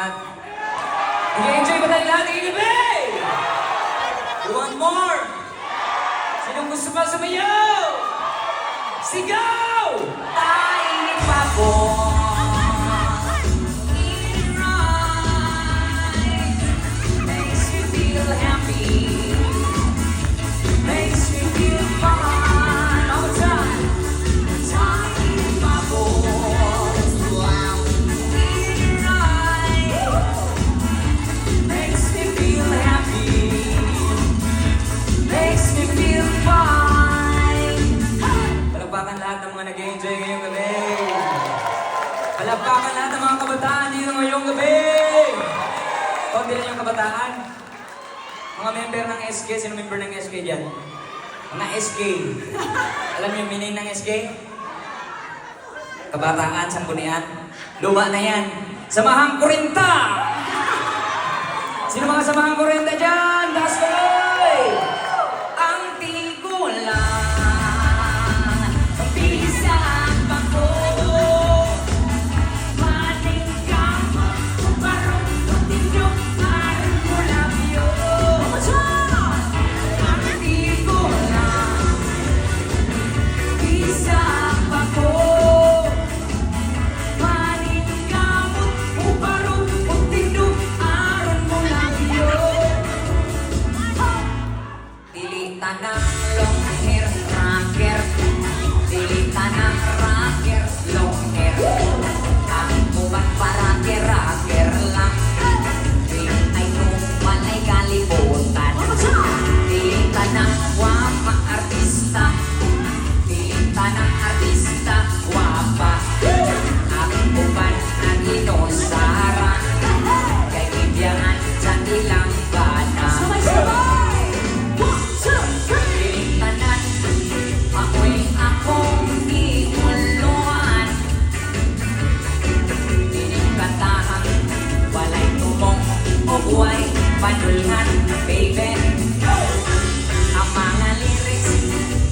lahat? Nag-enjoy ba tayo lahat? Ilibay! One more! Sinong gusto pa sumayaw? Sigaw! Tainip ako. Makes me feel happy. Makes me feel fine. All the time. Tainip ako. Wow. In your eyes. Makes me feel happy. Makes me feel fine. Palakpakan lahat ng mga nag-enjoy ngayong gabi. Palakpakan lahat ng mga kabataan dito ngayong gabi. Konti lang yung kabataan. Mga member ng SK, sino member ng SK dyan? Mga SK. Alam niyo yung meaning ng SK? Kabataan, sanggunian. Luma na yan. Samahang Kurinta! Sino mga samahang Kurinta dyan? Taas tuloy! Ang tigulan, pisang bako, mating kamo, barong putinyo, parang kulabyo. Ang tigulan, pisang bako, mating kamo, barong putinyo, parang kulabyo. Dilitan ng long hair, rocker. Dilitan ng rocker, long hair. Ang buwan paraker, rocker lang. Ay walay kalibutan. Dilitan ng wapa artista. Dilitan ng artista, wapa. Ang buwan ang inosara. Kay ibiyangan sa ilang bana. Tanan, ako'y akong ikuluan. Dinikatahan, walay tumong o buhay, panulhan, baby. Ang mga lyrics,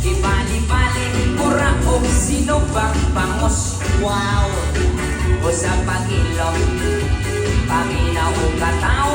ibali-bali, pura o sino bang bangos. Wow! O sa pag-ilong, paminaw o katawa.